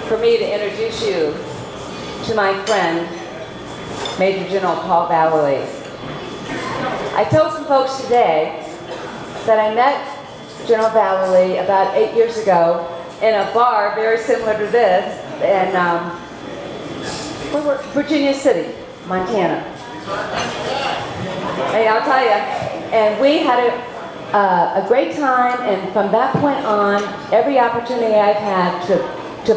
for me to introduce you to my friend, Major General Paul Vallely. I told some folks today that I met General Vallely about 8 years ago in a bar very similar to this in Virginia City, Montana. Hey, I'll tell you, and we had a great time, and from that point on, every opportunity I've had to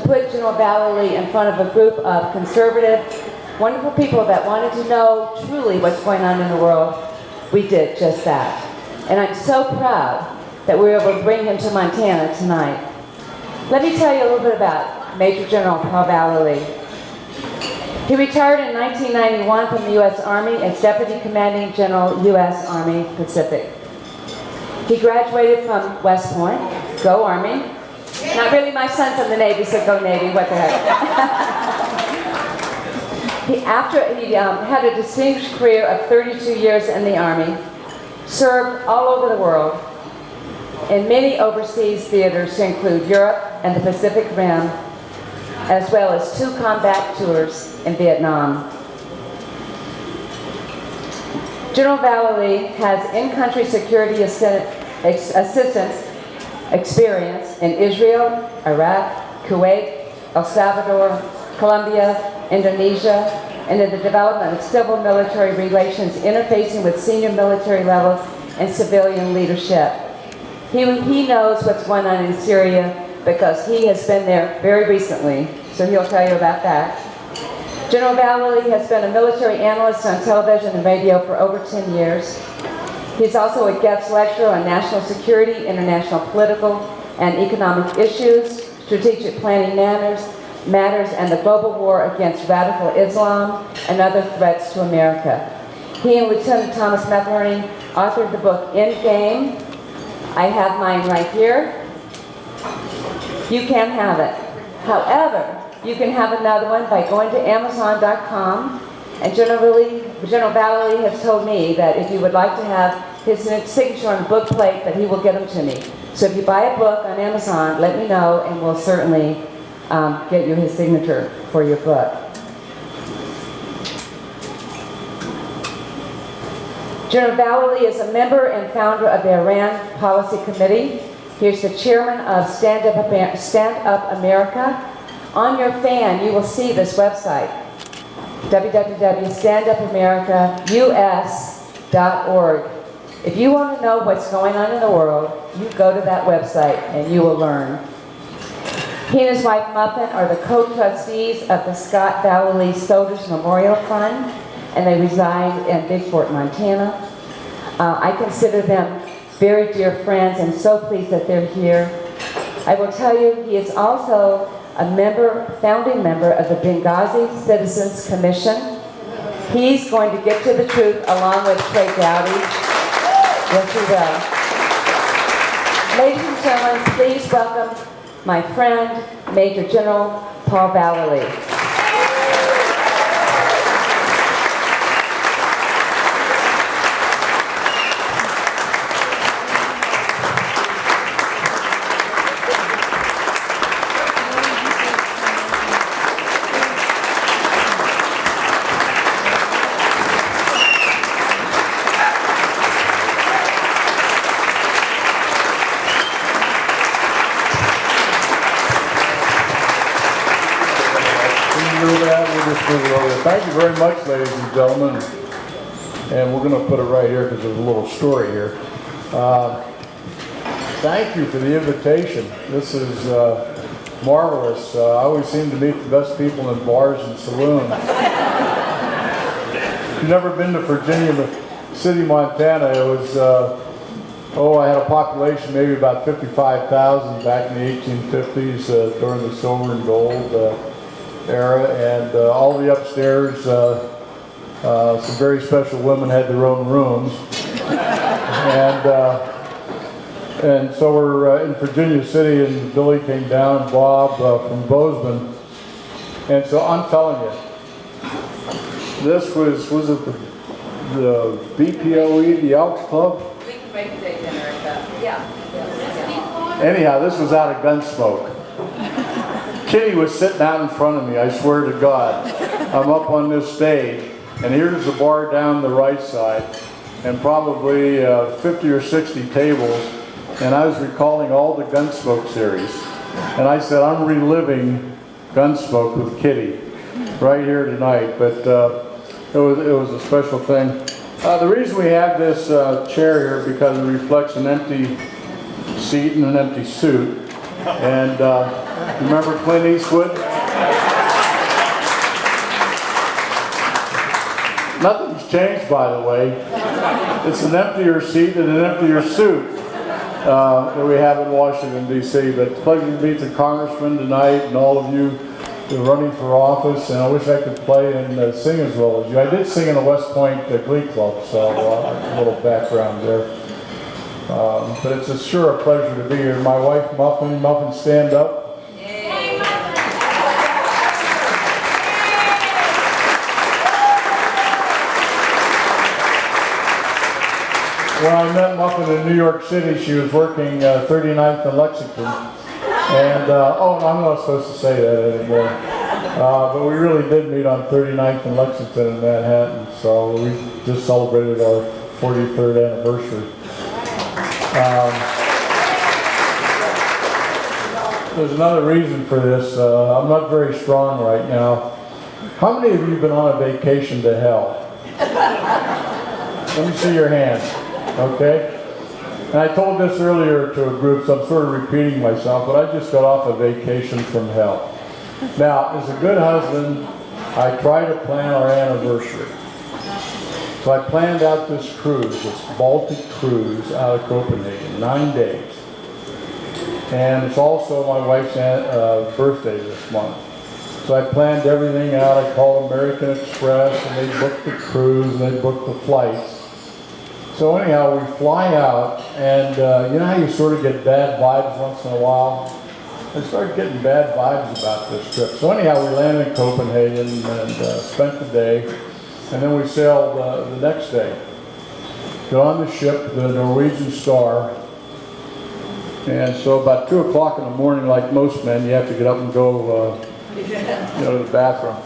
put General Vallely in front of a group of conservative, wonderful people that wanted to know truly what's going on in the world, we did just that. And I'm so proud that we were able to bring him to Montana tonight. Let me tell you a little bit about Major General Paul Vallely. He retired in 1991 from the U.S. Army as Deputy Commanding General, U.S. Army Pacific. He graduated from West Point. Go Army. Not really, my son's in the Navy, so go Navy, what the heck. He had a distinguished career of 32 years in the Army, served all over the world, in many overseas theaters to include Europe and the Pacific Rim, as well as 2 combat tours in Vietnam. General Vallely has in-country security assistance experience in Israel, Iraq, Kuwait, El Salvador, Colombia, Indonesia, and in the development of civil-military relations interfacing with senior military levels and civilian leadership. He knows what's going on in Syria because he has been there very recently, so he'll tell you about that. General Vallely has been a military analyst on television and radio for over 10 years. He's also a guest lecturer on national security, international political and economic issues, strategic planning matters, and the global war against radical Islam and other threats to America. He and Lieutenant Thomas McInerney authored the book Endgame. I have mine right here. You can have it. However, you can have another one by going to Amazon.com. And General Vallely has told me that if you would like to have his signature on a book plate, that he will get them to me. So if you buy a book on Amazon, let me know, and we'll certainly get you his signature for your book. General Vallely is a member and founder of the Iran Policy Committee. He's the chairman of Stand Up America. On your fan, you will see this website, www.standupamericaus.org. If you want to know what's going on in the world, you go to that website and you will learn. He and his wife Muffin are the co-trustees of the Scott Vallely Soldiers Memorial Fund, and they reside in Bigfort, Montana. I consider them very dear friends and so pleased that they're here. I will tell you, he is also a founding member of the Benghazi Citizens Commission. He's going to get to the truth along with Trey Dowdy. Yes, he will. Ladies and gentlemen, please welcome my friend, Major General Paul Vallely. Thank you very much, ladies and gentlemen. And we're going to put it right here because there's a little story here. Thank you for the invitation. This is marvelous. I always seem to meet the best people in bars and saloons. If you've never been to Virginia City, Montana, it was, I had a population maybe about 55,000 back in the 1850s during the silver and gold era, and all the upstairs, some very special women had their own rooms, and so we're in Virginia City, and Billy came down, Bob from Bozeman, and so I'm telling you, this was it the BPOE, the Elks Club? We can make a day dinner at that. Yeah. Anyhow, this was out of Gunsmoke. Kitty was sitting out in front of me, I swear to God. I'm up on this stage, and here's the bar down the right side, and probably 50 or 60 tables, and I was recalling all the Gunsmoke series. And I said, I'm reliving Gunsmoke with Kitty right here tonight, but it was a special thing. The reason we have this chair here because it reflects an empty seat and an empty suit. And remember Clint Eastwood? Nothing's changed, by the way. It's an emptier seat and an emptier suit that we have in Washington, D.C. But it's a pleasure to meet the congressman tonight and all of you who are running for office. And I wish I could play and sing as well as you. I did sing in the West Point Glee Club, so a little background there. But it's sure a pleasure to be here. My wife, Muffin. Muffin, stand up. When I met Muffin in New York City, she was working 39th and Lexington. And, oh, I'm not supposed to say that anymore. But we really did meet on 39th and Lexington in Manhattan. So we just celebrated our 43rd anniversary. There's another reason for this. I'm not very strong right now. How many of you have been on a vacation to hell? Let me see your hands. Okay? And I told this earlier to a group, so I'm sort of repeating myself, but I just got off a vacation from hell. Now, as a good husband, I try to plan our anniversary. So I planned out this cruise, this Baltic cruise out of Copenhagen, 9 days. And it's also my wife's birthday this month. So I planned everything out. I called American Express, and they booked the cruise, and they booked the flights. So anyhow, we fly out, and you know how you sort of get bad vibes once in a while? I started getting bad vibes about this trip. So anyhow, we landed in Copenhagen and spent the day, and then we sailed the next day. Got on the ship, the Norwegian Star, and so about 2 o'clock in the morning, like most men, you have to get up and go to the bathroom.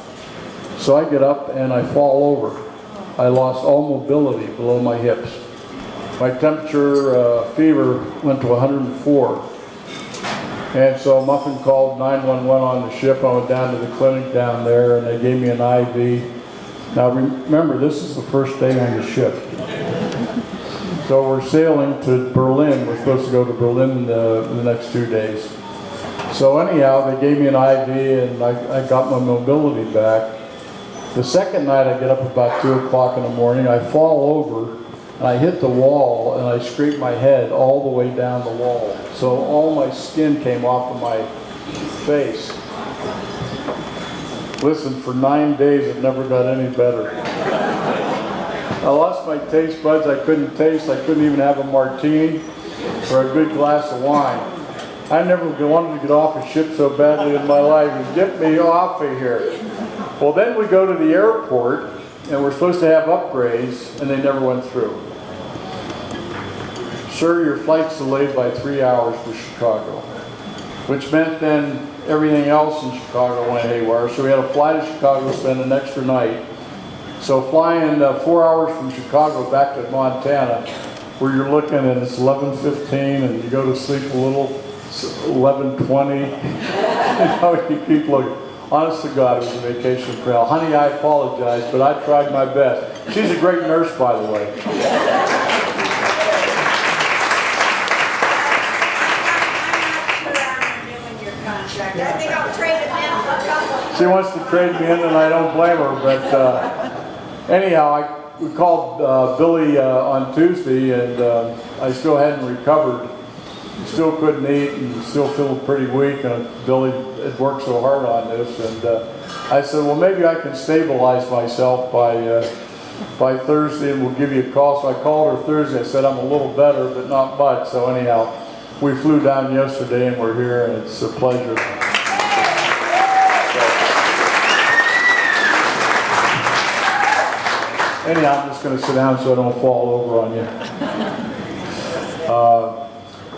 So I get up and I fall over. I lost all mobility below my hips. My temperature, fever, went to 104. And so Muffin called 911 on the ship. I went down to the clinic down there, and they gave me an IV. Now remember, this is the first day on the ship. So we're sailing to Berlin. We're supposed to go to Berlin the next 2 days. So anyhow, they gave me an IV, and I got my mobility back. The second night, I get up about 2 o'clock in the morning. I fall over, and I hit the wall, and I scrape my head all the way down the wall. So all my skin came off of my face. Listen, for 9 days, it never got any better. I lost my taste buds. I couldn't taste. I couldn't even have a martini or a good glass of wine. I never wanted to get off a ship so badly in my life. Get me off of here. Well, then we go to the airport, and we're supposed to have upgrades, and they never went through. Sir, your flight's delayed by 3 hours to Chicago, which meant then everything else in Chicago went haywire. So we had to fly to Chicago, spend an extra night. So flying 4 hours from Chicago back to Montana, where you're looking and it's 11:15, and you go to sleep a little, 11:20. You keep looking. Honest to God, it was a vacation for hell. Honey, I apologize, but I tried my best. She's a great nurse, by the way. I think I'll trade it in for a couple. She wants to trade me in, and I don't blame her. But anyhow, we called Billy on Tuesday, and I still hadn't recovered. Still couldn't eat, and still feeling pretty weak. And Billy had worked so hard on this, and I said, well, maybe I can stabilize myself by Thursday, and we'll give you a call. So I called her Thursday. I said I'm a little better, but not much. So anyhow, we flew down yesterday, and we're here, and it's a pleasure. Anyhow, I'm just going to sit down so I don't fall over on you.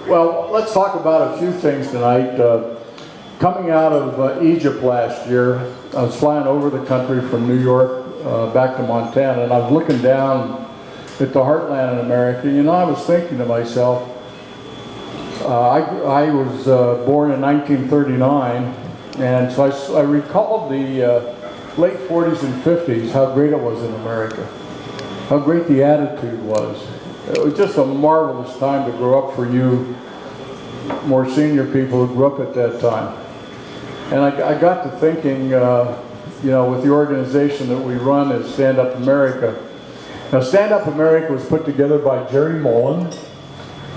Well, let's talk about a few things tonight. coming out of Egypt last year, I was flying over the country from New York back to Montana, and I was looking down at the heartland in America. You know, I was thinking to myself, I was born in 1939, and so I recalled the late 40s and 50s, how great it was in America, how great the attitude was. It was just a marvelous time to grow up for you more senior people who grew up at that time. And I got to thinking, you know, with the organization that we run as Stand Up America. Now, Stand Up America was put together by Jerry Mullen,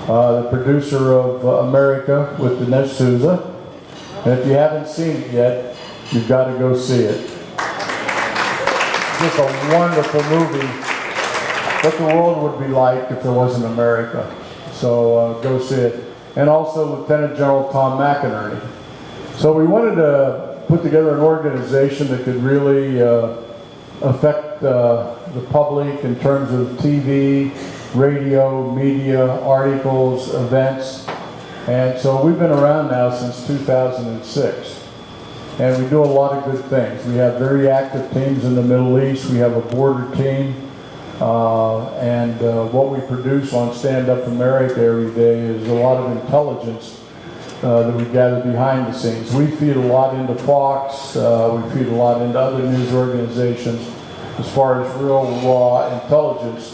the producer of America with Dinesh Souza. And if you haven't seen it yet, you've got to go see it. Just a wonderful movie. What the world would be like if there wasn't America. So go see it. And also Lieutenant General Tom McInerney. So we wanted to put together an organization that could really affect the public in terms of TV, radio, media, articles, events. And so we've been around now since 2006. And we do a lot of good things. We have very active teams in the Middle East. We have a border team. What we produce on Stand Up America every day is a lot of intelligence that we gather behind the scenes. We feed a lot into Fox, we feed a lot into other news organizations as far as real raw intelligence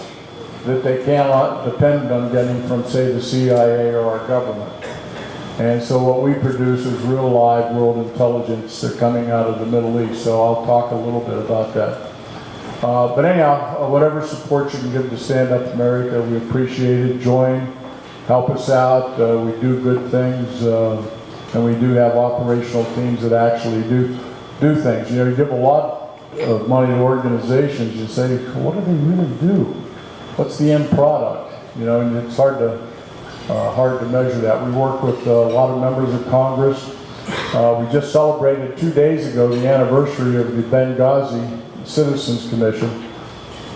that they cannot depend on getting from, say, the CIA or our government. And so what we produce is real live world intelligence coming out of the Middle East. So I'll talk a little bit about that. But anyhow, whatever support you can give to Stand Up America, we appreciate it. Join, help us out. We do good things, and we do have operational teams that actually do things. You know, you give a lot of money to organizations, you say, what do they really do? What's the end product? You know, and it's hard to measure that. We work with a lot of members of Congress. We just celebrated 2 days ago the anniversary of the Benghazi Citizens Commission,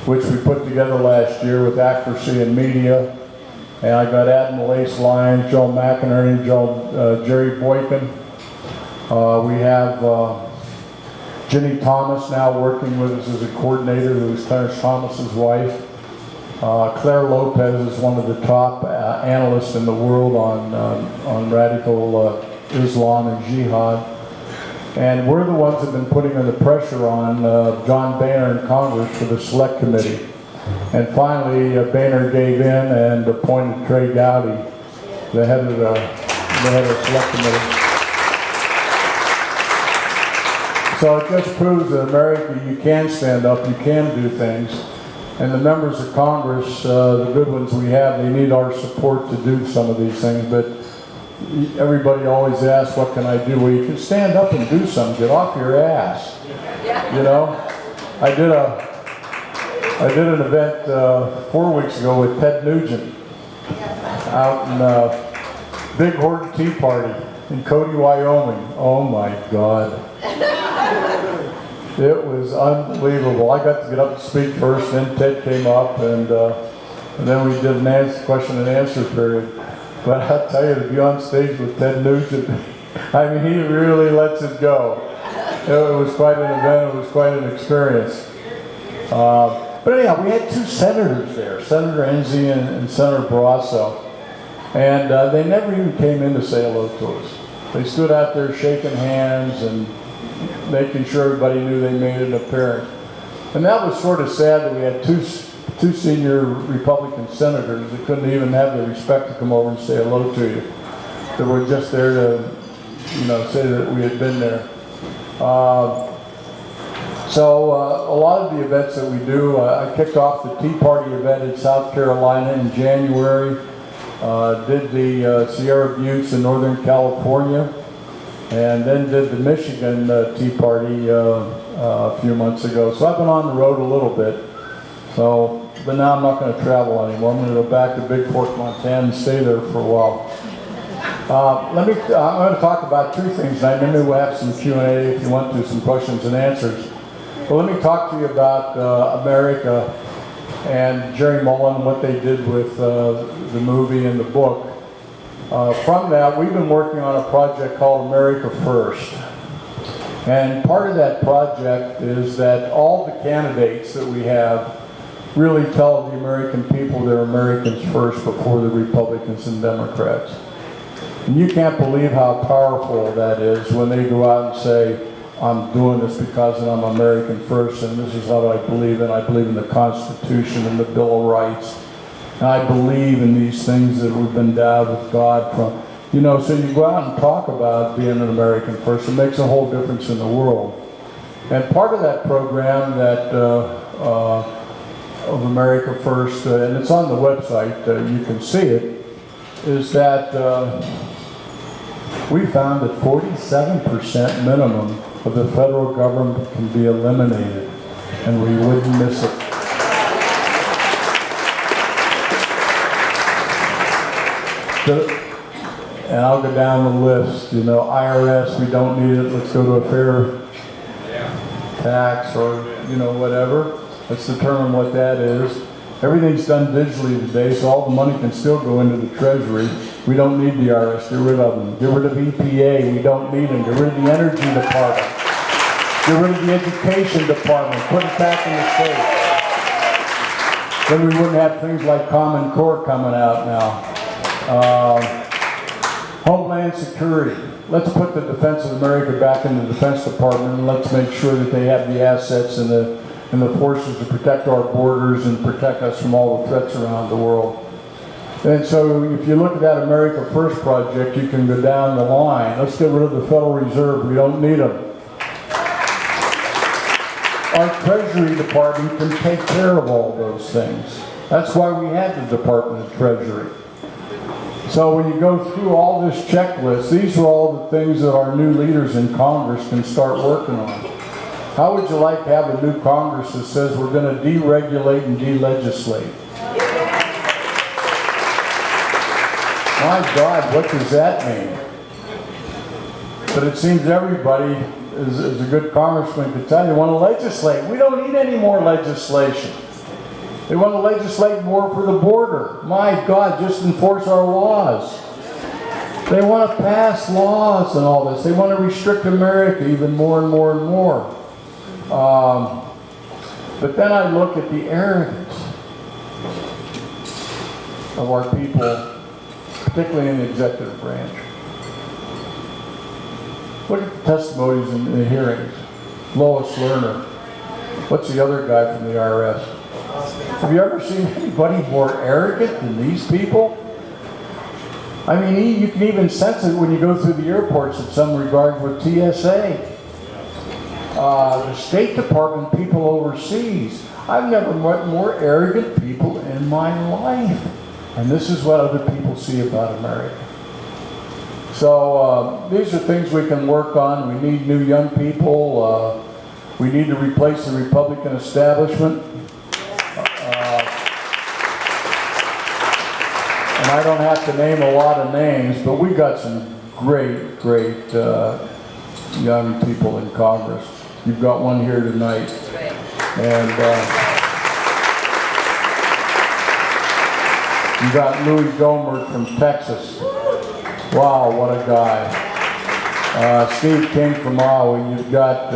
which we put together last year with Accuracy in Media. And I got Admiral Ace Lyons, Joe McInerney, Jerry Boykin. We have Ginny Thomas now working with us as a coordinator, who is Clarence Thomas's wife. Claire Lopez is one of the top analysts in the world on radical Islam and jihad. And we're the ones that have been putting the pressure on John Boehner in Congress for the Select Committee. And finally, Boehner gave in and appointed Trey Gowdy, the head of the Select Committee. So it just proves that America, you can stand up, you can do things. And the members of Congress, the good ones we have, they need our support to do some of these things. But everybody always asks, what can I do? Well, you can stand up and do something. Get off your ass. You know? I did an event 4 weeks ago with Ted Nugent out in Big Horn Tea Party in Cody, Wyoming. Oh my God. It was unbelievable. I got to get up and speak first, then Ted came up, and then we did an question and answer period. But I'll tell you, to be on stage with Ted Nugent, I mean, he really lets it go. It was quite an event. It was quite an experience. But anyhow, we had two senators there, Senator Enzi and Senator Barrasso. And they never even came in to say hello to us. They stood out there shaking hands and making sure everybody knew they made an appearance. And that was sort of sad that we had two senior Republican senators that couldn't even have the respect to come over and say hello to you. They were just there to, you know, say that we had been there. So a lot of the events that we do, I kicked off the Tea Party event in South Carolina in January, did the Sierra Buttes in Northern California, and then did the Michigan Tea Party a few months ago. So I've been on the road a little bit. So, but now I'm not going to travel anymore. I'm going to go back to Big Fork, Montana and stay there for a while. I'm going to talk about two things, and maybe we'll have some Q&A if you want to, some questions and answers. But let me talk to you about America and Jerry Mullen, what they did with the movie and the book. From that, we've been working on a project called America First. And part of that project is that all the candidates that we have really tell the American people they're Americans first before the Republicans and Democrats. And you can't believe how powerful that is when they go out and say, I'm doing this because I'm American first, and this is what I believe in. I believe in the Constitution and the Bill of Rights. And I believe in these things that we've been endowed with God from. You know, so you go out and talk about being an American first. It makes a whole difference in the world. And part of that program that of America First, and it's on the website, you can see it, is that we found that 47% minimum of the federal government can be eliminated, and we wouldn't miss it. And I'll go down the list. You know, IRS, we don't need it. Let's go to a fair tax, or, you know, whatever. Let's determine what that is. Everything's done digitally today, so all the money can still go into the Treasury. We don't need the IRS. Get rid of them. Get rid of EPA. We don't need them. Get rid of the Energy Department. Get rid of the Education Department. Put it back in the state. Then we wouldn't have things like Common Core coming out now. Homeland Security. Let's put the Defense of America back in the Defense Department, and let's make sure that they have the assets and the forces to protect our borders and protect us from all the threats around the world. And so if you look at that America First project, you can go down the line. Let's get rid of the Federal Reserve. We don't need them. Our Treasury Department can take care of all those things. That's why we had the Department of Treasury. So when you go through all this checklist, these are all the things that our new leaders in Congress can start working on. How would you like to have a new Congress that says we're going to deregulate and delegislate? My God, what does that mean? But it seems everybody is a good congressman could tell you, want to legislate. We don't need any more legislation. They want to legislate more for the border. My God, just enforce our laws. They want to pass laws and all this. They want to restrict America even more and more and more. But then I look at the arrogance of our people, particularly in the executive branch. Look at the testimonies in the hearings. Lois Lerner. What's the other guy from the IRS? Have you ever seen anybody more arrogant than these people? I mean, you can even sense it when you go through the airports in some regard with TSA. The State Department people overseas. I've never met more arrogant people in my life. And this is what other people see about America. So these are things we can work on. We need new young people. We need to replace the Republican establishment. And I don't have to name a lot of names, but we got some great, great young people in Congress. You've got one here tonight. And you got Louis Gohmert from Texas. Wow, what a guy. Steve King from Iowa. You've got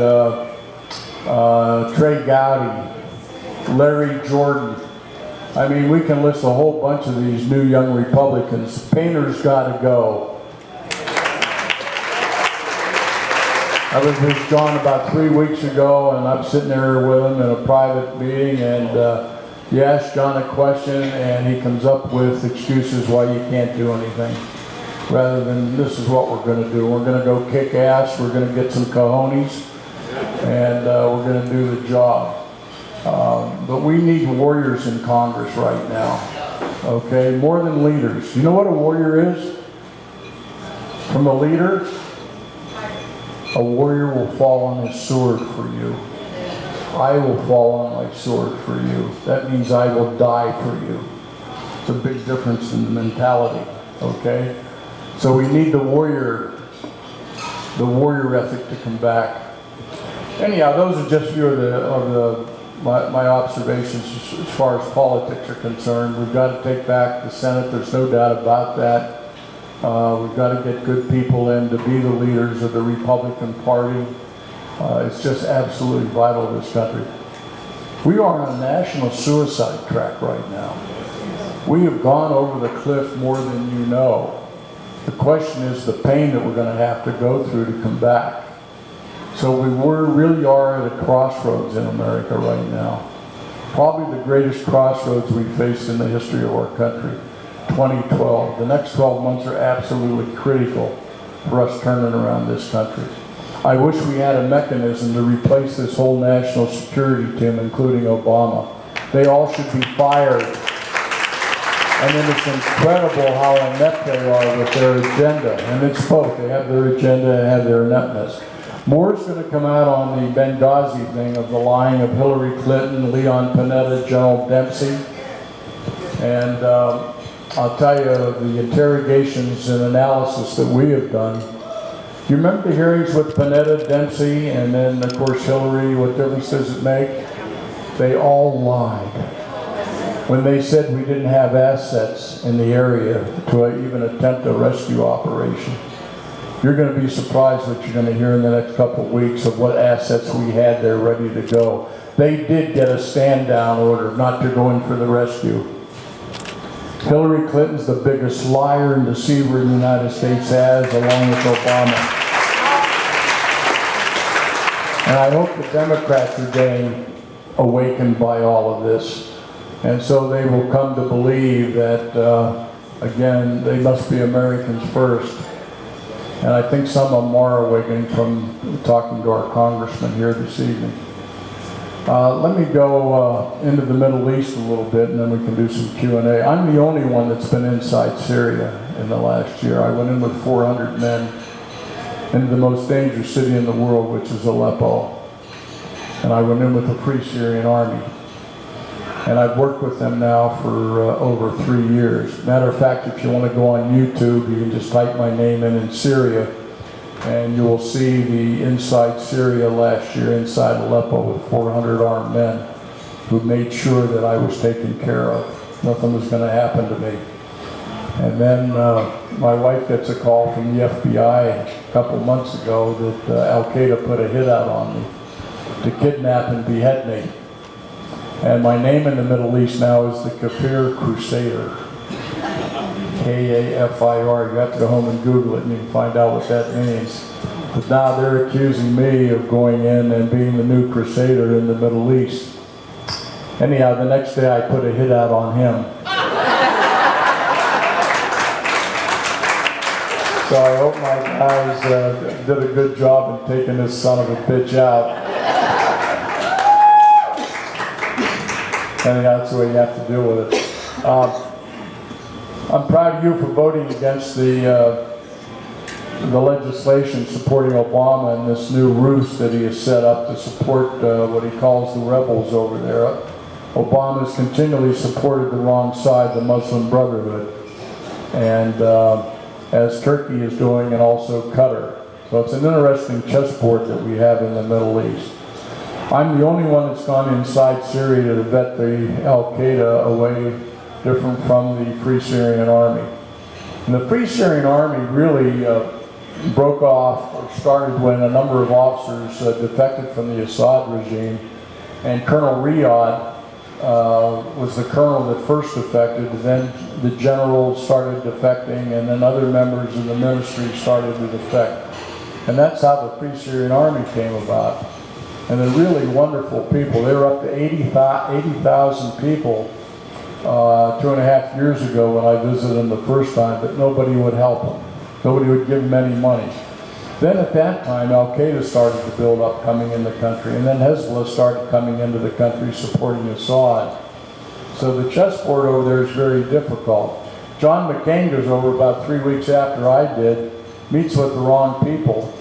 Trey Gowdy, Larry Jordan. I mean, we can list a whole bunch of these new young Republicans. Painter's got to go. I was with John about 3 weeks ago, and I'm sitting there with him in a private meeting, and you ask John a question, and he comes up with excuses why you can't do anything. Rather than, this is what we're going to do. We're going to go kick ass, we're going to get some cojones, and we're going to do the job. But we need warriors in Congress right now, okay? More than leaders. You know what a warrior is? From a leader, a warrior will fall on his sword for you. I will fall on my sword for you. That means I will die for you. It's a big difference in the mentality, okay? So we need the warrior ethic to come back. Anyhow, those are just a few of my observations as far as politics are concerned. We've got to take back the Senate. There's no doubt about that. We've got to get good people in to be the leaders of the Republican Party. It's just absolutely vital to this country. We are on a national suicide track right now. We have gone over the cliff more than you know. The question is the pain that we're going to have to go through to come back. So we really are at a crossroads in America right now. Probably the greatest crossroads we've faced in the history of our country. 2012. The next 12 months are absolutely critical for us turning around this country. I wish we had a mechanism to replace this whole national security team, including Obama. They all should be fired. And then it's incredible how inept they are with their agenda. And it's both. They have their agenda and have their ineptness. More is going to come out on the Benghazi thing of the lying of Hillary Clinton, Leon Panetta, General Dempsey. And I'll tell you, the interrogations and analysis that we have done. You remember the hearings with Panetta, Dempsey, and then, of course, Hillary? What difference does it make? They all lied. When they said we didn't have assets in the area to even attempt a rescue operation. You're going to be surprised what you're going to hear in the next couple of weeks of what assets we had there ready to go. They did get a stand-down order not to go in for the rescue. Hillary Clinton's the biggest liar and deceiver the United States has, along with Obama. And I hope the Democrats are getting awakened by all of this. And so they will come to believe that, again, they must be Americans first. And I think some of them are awakening from talking to our congressman here this evening. Let me go into the Middle East a little bit, and then we can do some Q&A. I'm the only one that's been inside Syria in the last year. I went in with 400 men into the most dangerous city in the world, which is Aleppo. And I went in with the Free Syrian Army. And I've worked with them now for over 3 years. Matter of fact, if you want to go on YouTube, you can just type my name in Syria, and you will see the inside Syria last year, inside Aleppo, with 400 armed men who made sure that I was taken care of. Nothing was going to happen to me. And then my wife gets a call from the FBI a couple months ago that Al-Qaeda put a hit out on me to kidnap and behead me. And my name in the Middle East now is the Kafir Crusader. K-A-F-I-R. You have to go home and Google it and you can find out what that means. But now they're accusing me of going in and being the new Crusader in the Middle East. Anyhow, the next day I put a hit out on him. So I hope my guys did a good job in taking this son of a bitch out. And that's the way you have to deal with it. I'm proud of you for voting against the legislation supporting Obama and this new ruse that he has set up to support what he calls the rebels over there. Obama has continually supported the wrong side, the Muslim Brotherhood, and as Turkey is doing, and also Qatar. So it's an interesting chessboard that we have in the Middle East. I'm the only one that's gone inside Syria to vet the Al-Qaeda away, different from the Free Syrian Army. And the Free Syrian Army really broke off, or started when a number of officers defected from the Assad regime, and Colonel Riyad was the colonel that first defected, and then the generals started defecting, and then other members of the ministry started to defect. And that's how the Free Syrian Army came about. And they're really wonderful people. They were up to 80,000 people 2.5 years ago when I visited them the first time, but nobody would help them. Nobody would give them any money. Then at that time, Al-Qaeda started to build up coming in the country, and then Hezbollah started coming into the country supporting Assad. So the chessboard over there is very difficult. John McCain goes over about 3 weeks after I did, meets with the wrong people.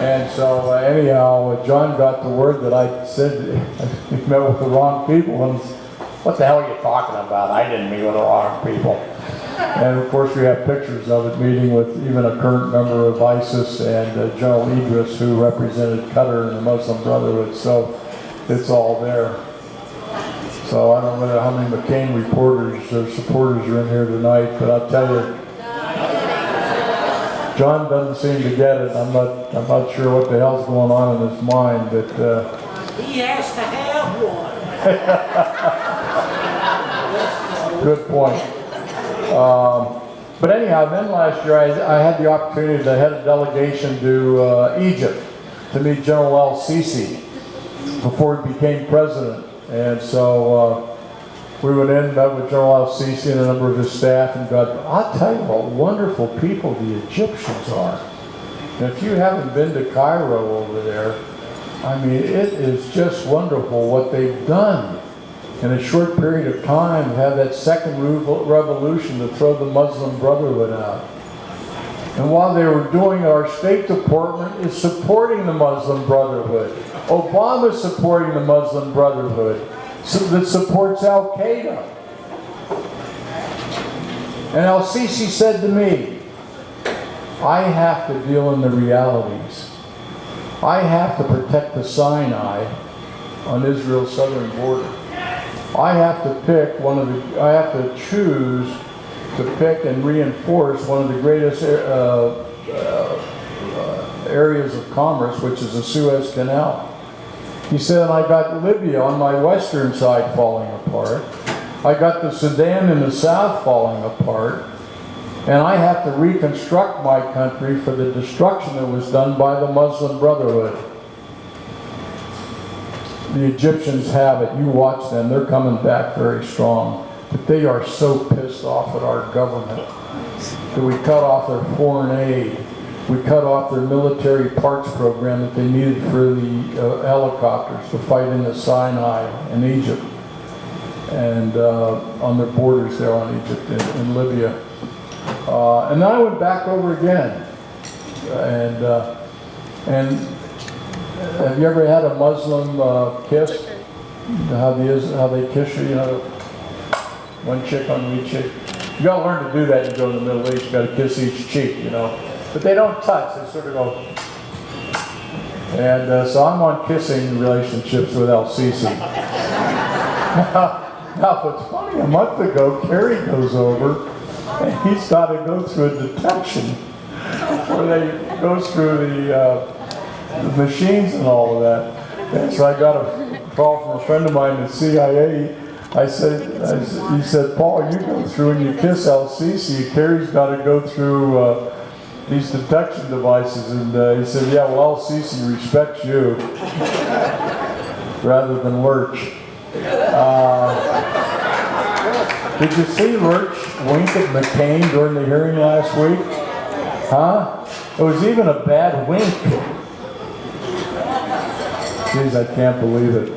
And so anyhow, John got the word that I said he met with the wrong people, and what the hell are you talking about? I didn't meet with the wrong people. And of course we have pictures of it, meeting with even a current member of ISIS and General Idris, who represented Qatar and the Muslim Brotherhood. So it's all there. So I don't know how many McCain reporters or supporters are in here tonight, but I'll tell you, John doesn't seem to get it. I'm not sure what the hell's going on in his mind, but he has to have one. good point. But anyhow, then last year I had the opportunity to head a delegation to Egypt to meet General El-Sisi before he became president. And so we went in, met with General El-Sisi and a number of his staff, and I'll tell you what wonderful people the Egyptians are. And if you haven't been to Cairo over there, I mean, it is just wonderful what they've done in a short period of time, have that second revolution to throw the Muslim Brotherhood out. And while they were doing it, our State Department is supporting the Muslim Brotherhood. Obama's supporting the Muslim Brotherhood that supports Al-Qaeda. And El-Sisi said to me, I have to deal in the realities. I have to protect the Sinai on Israel's southern border. I have to choose to pick and reinforce one of the greatest areas of commerce, which is the Suez Canal. He said, I got Libya on my western side falling apart. I got the Sudan in the south falling apart. And I have to reconstruct my country for the destruction that was done by the Muslim Brotherhood. The Egyptians have it. You watch them. They're coming back very strong. But they are so pissed off at our government that we cut off their foreign aid. We cut off their military parts program that they needed for the helicopters to fight in the Sinai in Egypt and on their borders there on Egypt in Libya. And then I went back over again. And have you ever had a Muslim kiss? How they kiss you, you know, one chick on each cheek. You gotta learn to do that. You go to the Middle East, you gotta kiss each cheek, you know. But they don't touch, they sort of go. And so I'm on kissing relationships with El-Sisi. Now, what's funny, a month ago, Kerry goes over, and he's got to go through a detection where they go through the machines and all of that. And so I got a call from a friend of mine in the CIA. He said, Paul, you go through and you kiss El-Sisi. Kerry's got to go through these detection devices. And he said, yeah, well, El-Sisi respects you rather than Lurch. Did you see Lurch wink at McCain during the hearing last week? Huh? It was even a bad wink. Jeez, I can't believe it.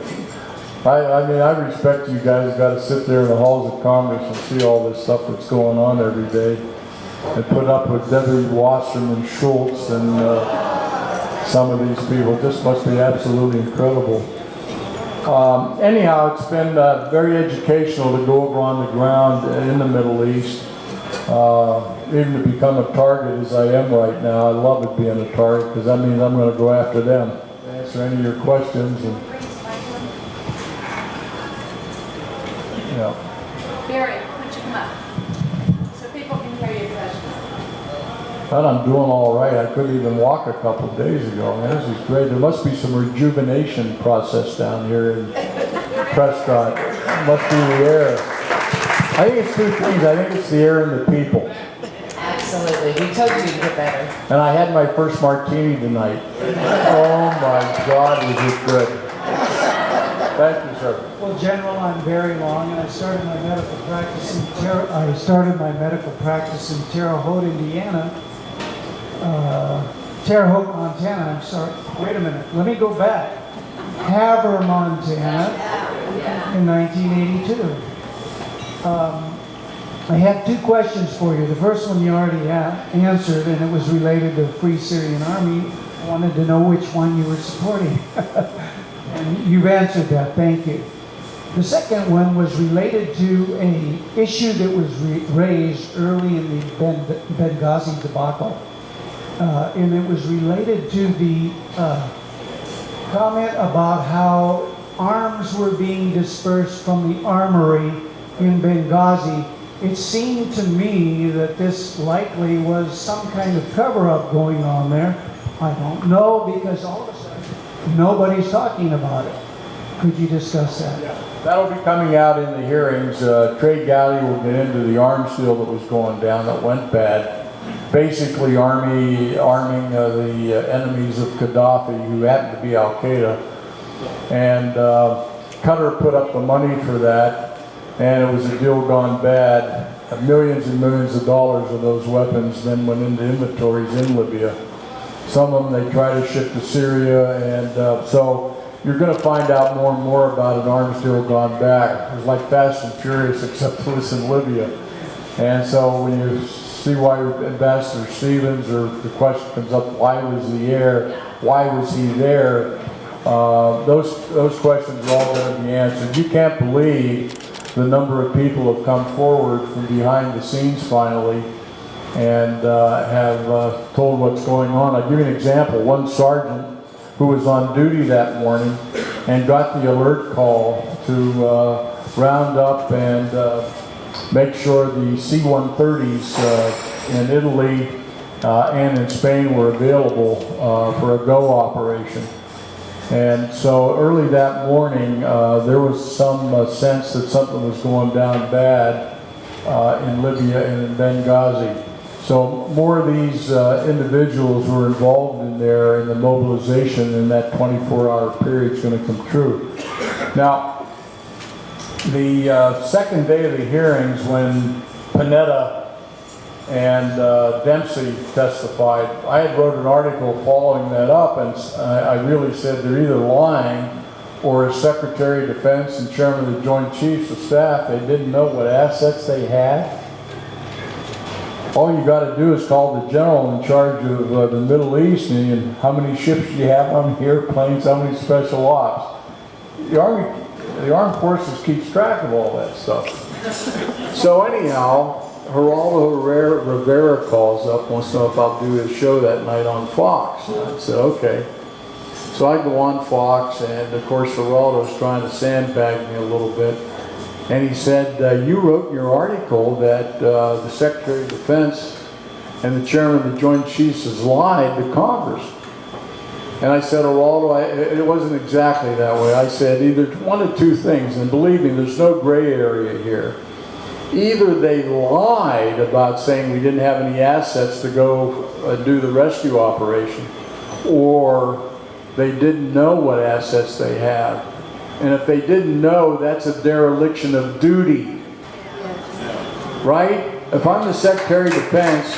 I mean, I respect you guys got to sit there in the halls of Congress and see all this stuff that's going on every day. And put up with Debbie Wasserman Schultz and some of these people. This must be absolutely incredible. Anyhow, it's been very educational to go over on the ground in the Middle East. Even to become a target as I am right now. I love it being a target because that means I'm going to go after them. Answer any of your questions. And, yeah. Barry, why don't you come up so people can hear your question? But I'm doing all right. I couldn't even walk a couple of days ago. Man, this is great. There must be some rejuvenation process down here in Prescott. It must be the air. I think it's two things. I think it's the air and the people. Absolutely. We told you to get better. And I had my first martini tonight. Oh my God, was it good. Thank you, sir. Well, General, I'm very long, and I started my medical practice in Terre Haute, Indiana. Terre Haute, Montana. I'm sorry. Wait a minute. Let me go back. Havre, Montana, in 1982. I have two questions for you. The first one you already answered, and it was related to the Free Syrian Army. I wanted to know which one you were supporting. And you've answered that. Thank you. The second one was related to an issue that was raised early in the Benghazi debacle. And it was related to the comment about how arms were being dispersed from the armory in Benghazi, it seemed to me that this likely was some kind of cover-up going on there. I don't know, because all of a sudden, nobody's talking about it. Could you discuss that? Yeah. That'll be coming out in the hearings. Trey Galley will get into the arms deal that was going down that went bad. Basically arming the enemies of Gaddafi, who happened to be Al-Qaeda. And Qatar put up the money for that, and it was a deal gone bad. Millions and millions of dollars of those weapons then went into inventories in Libya. Some of them they try to ship to Syria, and so you're going to find out more and more about an arms deal gone back. It was like Fast and Furious, except it was in Libya. And so when you see why Ambassador Stevens, or the question comes up, why was he there? Why was he there? Those questions are all going to be answered. You can't believe the number of people have come forward from behind the scenes finally and have told what's going on. I'll give you an example. One sergeant who was on duty that morning and got the alert call to round up and make sure the C-130s in Italy and in Spain were available for a go operation. And so early that morning, there was some sense that something was going down bad in Libya and in Benghazi. So more of these individuals who were involved in there, in the mobilization in that 24-hour period is going to come true. Now, the second day of the hearings, when Panetta and Dempsey testified, I had wrote an article following that up, and I really said they're either lying or as Secretary of Defense and Chairman of the Joint Chiefs of Staff, they didn't know what assets they had. All you got to do is call the general in charge of the Middle East, and how many ships do you have, how many airplanes, how many special ops. The Armed Forces keeps track of all that stuff. So anyhow, Geraldo Rivera calls up, wants to know if I'll do his show that night on Fox. And I said, okay. So I go on Fox, and of course Geraldo's trying to sandbag me a little bit. And he said, you wrote in your article that the Secretary of Defense and the Chairman of the Joint Chiefs has lied to Congress. And I said, Geraldo, it wasn't exactly that way. I said either one of two things, and believe me, there's no gray area here. Either they lied about saying we didn't have any assets to go do the rescue operation, or they didn't know what assets they had. And if they didn't know, that's a dereliction of duty. Right? If I'm the Secretary of Defense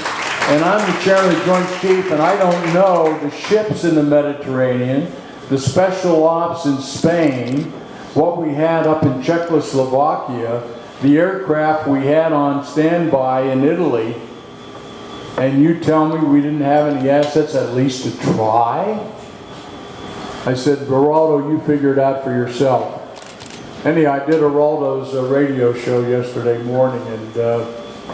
and I'm the Chairman of the Joint Chief and I don't know the ships in the Mediterranean, the special ops in Spain, what we had up in Czechoslovakia, the aircraft we had on standby in Italy, and you tell me we didn't have any assets at least to try? I said, Geraldo, you figure it out for yourself. Anyhow, I did Geraldo's radio show yesterday morning, and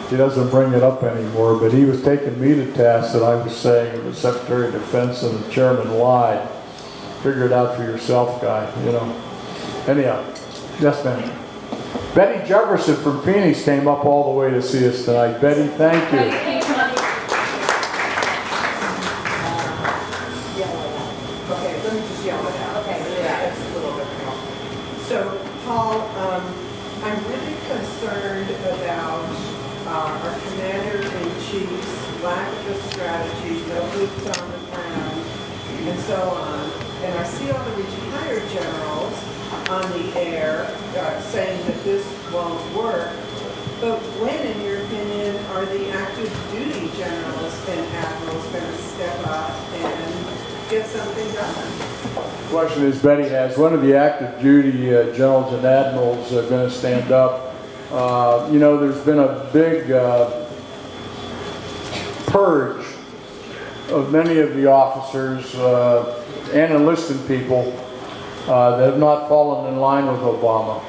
he doesn't bring it up anymore, but he was taking me to task that I was saying the Secretary of Defense and the Chairman lied. Figure it out for yourself, guy, you know. Anyhow, yes, ma'am. Betty Jefferson from Phoenix came up all the way to see us tonight. Betty, thank you. So, Paul, I'm really concerned about our Commander-in-Chief's lack of a strategy, no boots on the ground, and so on. And I see all the retired generals on the air saying that this won't work. But when, in your opinion, are the active duty generals and admirals going to step up and get something done? The question is, Betty, has one of the active duty generals and admirals going to stand up? You know, there's been a big purge of many of the officers and enlisted people that have not fallen in line with Obama.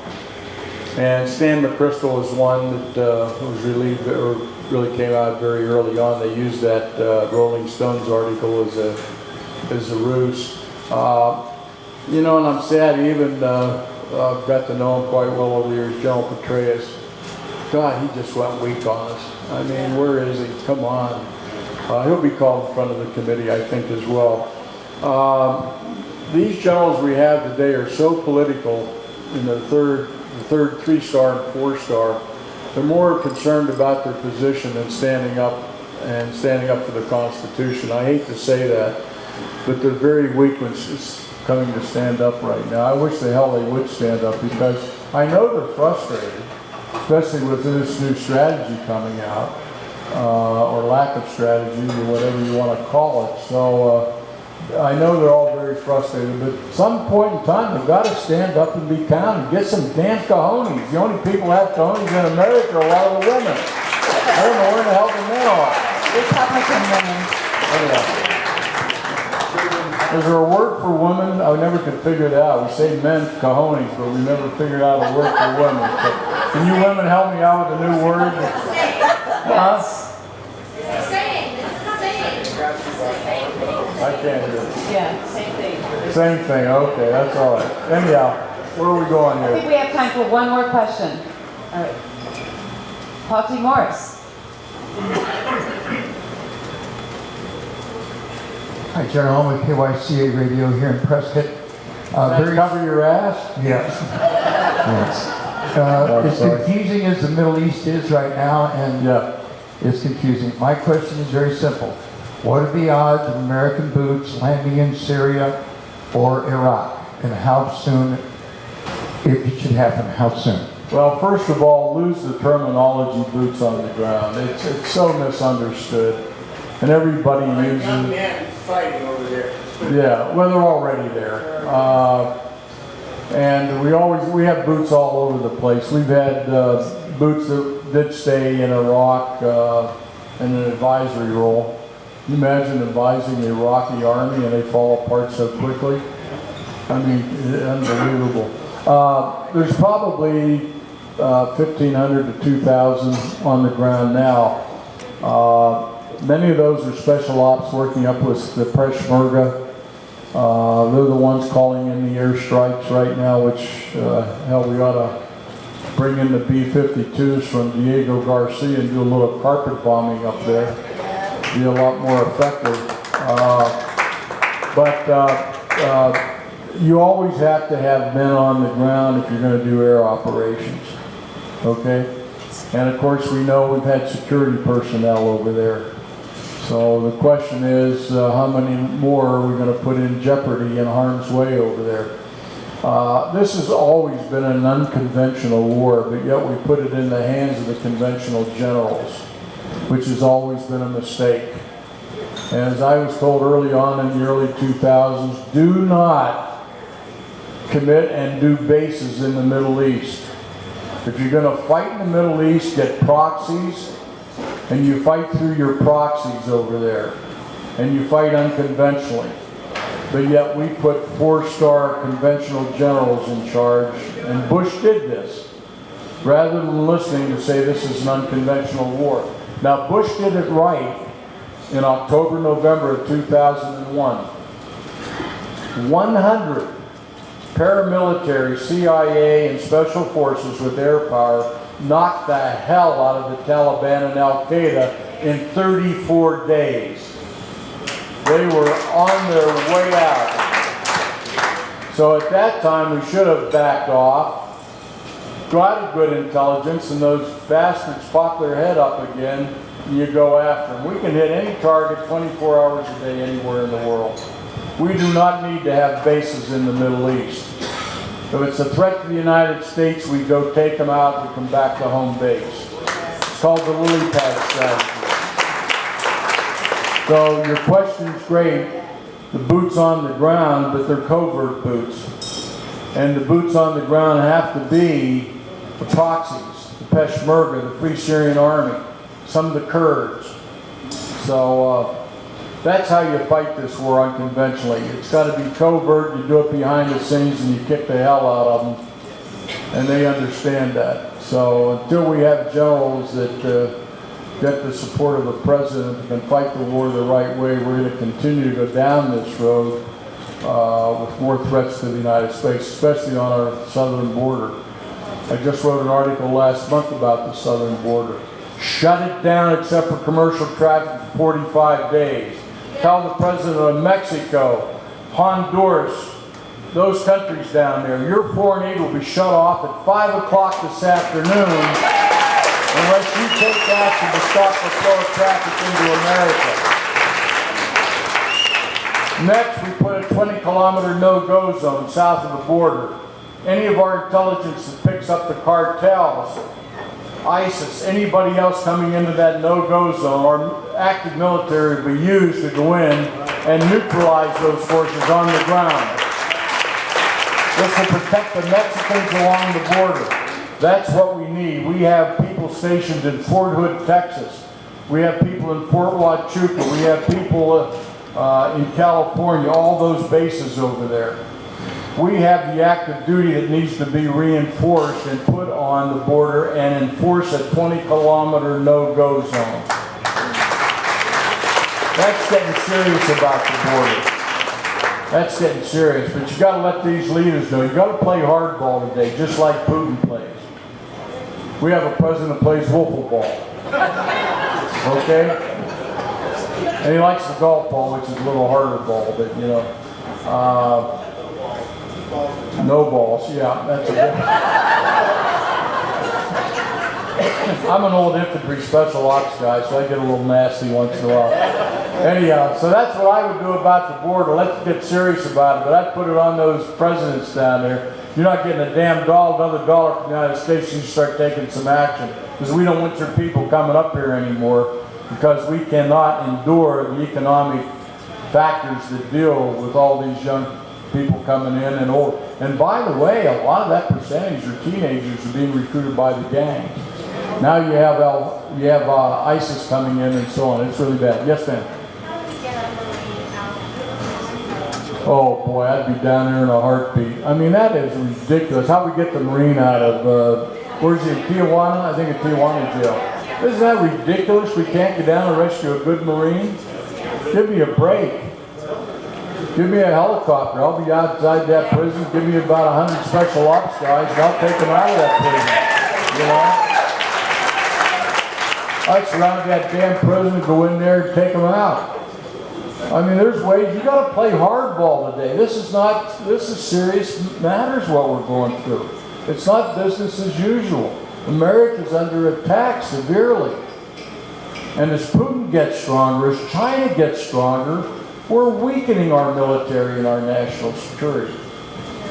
And Stan McChrystal is one that was relieved, or really came out very early on. They used that Rolling Stones article as a ruse. You know, and I'm sad, even I've got to know him quite well over the years, General Petraeus. God, he just went weak on us. I mean, where is he? Come on. He'll be called in front of the committee, I think, as well. These generals we have today are so political in the third 3-star and 4-star. They're more concerned about their position than standing up for the Constitution. I hate to say that, but they're very weak when it's coming to stand up right now. I wish the hell they would stand up, because I know they're frustrated, especially with this new strategy coming out, or lack of strategy, or whatever you want to call it. So I know they're all very frustrated, but at some point in time, they've got to stand up and be counted. Get some damn cojones. The only people that have cojones in America are a lot of the women. I don't know where the hell the men are. Republican women. Anyway. Is there a word for women? I never could figure it out. We say men cojones, but we never figured out a word for women. So, can you women help me out with a new word? Huh? I can't hear it. Yeah, same thing. Same thing, okay, that's all right. Anyhow, where are we going I think here? we have time for one more question. All right. Paul T. Morris. Hi, General. I'm with KYCA Radio here in Prescott. Cover your ass? Yes. Yes. As confusing as the Middle East is right now, and Yeah. it's confusing. My question is very simple. What are the odds of American boots landing in Syria or Iraq? And how soon, if it should happen, how soon? Well, first of all, lose the terminology boots on the ground. It's so misunderstood. And everybody uses it. men fighting over there. Yeah, well, they're already there. And we have boots all over the place. We've had boots that did stay in Iraq in an advisory role. Can you imagine advising the Iraqi army and they fall apart so quickly? I mean, unbelievable. There's probably 1,500 to 2,000 on the ground now. Many of those are special ops working up with the Peshmerga. They're the ones calling in the airstrikes right now, which, hell, we ought to bring in the B-52s from Diego Garcia and do a little carpet bombing up there. Be a lot more effective. You always have to have men on the ground if you're going to do air operations. Okay? And of course, we know we've had security personnel over there. So the question is, how many more are we going to put in jeopardy in harm's way over there? This has always been an unconventional war, but yet we put it in the hands of the conventional generals, which has always been a mistake. And as I was told early on in the early 2000s, do not commit and do bases in the Middle East. If you're going to fight in the Middle East, get proxies, and you fight through your proxies over there, and you fight unconventionally. But yet we put 4-star conventional generals in charge, and Bush did this, rather than listening to say this is an unconventional war. Now Bush did it right in October, November of 2001. 100 paramilitary, CIA, and special forces with air power knocked the hell out of the Taliban and Al-Qaeda in 34 days. They were on their way out. So at that time, we should have backed off, got a good intelligence, and those bastards pop their head up again, and you go after them. We can hit any target 24 hours a day anywhere in the world. We do not need to have bases in the Middle East. If it's a threat to the United States, we go take them out, we come back to home base. It's called the lily pad strategy. So your question's great. The boots on the ground, but they're covert boots. And the boots on the ground have to be the proxies, the Peshmerga, the Free Syrian Army, some of the Kurds. So that's how you fight this war unconventionally. It's got to be covert, you do it behind the scenes, and you kick the hell out of them. And they understand that. So until we have generals that get the support of the president and can fight the war the right way, we're going to continue to go down this road. with more threats to the United States, especially on our southern border. I just wrote an article last month about the southern border. Shut it down except for commercial traffic for 45 days. Tell the president of Mexico, Honduras, those countries down there, your foreign aid will be shut off at 5 o'clock this afternoon unless you take action to stop the flow of traffic into America. Next, we put a 20-kilometer no-go zone south of the border. Any of our intelligence that picks up the cartels, ISIS, anybody else coming into that no-go zone, our active military will be used to go in and neutralize those forces on the ground. This will protect the Mexicans along the border. That's what we need. We have people stationed in Fort Hood, Texas. We have people in Fort Huachuca. We have people in California, all those bases over there. We have the active duty that needs to be reinforced and put on the border and enforce a 20-kilometer no-go zone. That's getting serious about the border. That's getting serious, but you got to let these leaders know. You got to play hardball today, just like Putin plays. We have a president who plays wiffle ball. Okay? And he likes the golf ball, which is a little harder ball, but you know. No balls, yeah, that's a good. I'm an old infantry special ops guy, so I get a little nasty once in a while. Anyhow, so that's what I would do about the border. Let's get serious about it, but I'd put it on those presidents down there. You're not getting a damn another dollar from the United States, you start taking some action. Because we don't want your people coming up here anymore, because we cannot endure the economic factors that deal with all these young people coming in and old. And by the way, a lot of that percentage are teenagers are being recruited by the gangs. Now you have ISIS coming in and so on. It's really bad. Yes, ma'am. Oh boy, I'd be down there in a heartbeat. I mean, that is ridiculous. How we get the Marine out of, where's he, Tijuana? I think it's Tijuana jail. Isn't that ridiculous? We can't get down and rescue a good Marine? Give me a break. Give me a helicopter. I'll be outside that prison. Give me about 100 special ops guys, and I'll take them out of that prison. You know? I'd surround that damn prison and go in there and take them out. I mean, there's ways. You got to play hardball today. This is serious matters what we're going through. It's not business as usual. America's under attack severely. And as Putin gets stronger, as China gets stronger, we're weakening our military and our national security.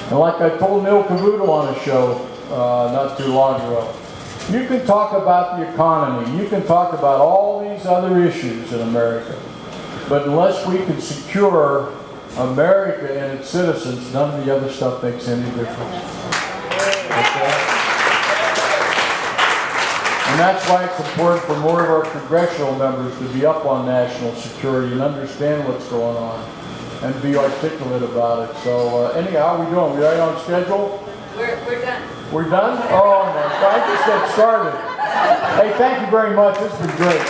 And like I told Neil Cavuto on a show not too long ago, you can talk about the economy, you can talk about all these other issues in America, but unless we can secure America and its citizens, none of the other stuff makes any difference. Okay? And that's why it's important for more of our congressional members to be up on national security and understand what's going on and be articulate about it. So anyhow, how are we doing? We right on schedule? We're done. We're done? Oh, no. I just got started. Hey, thank you very much. This has been great.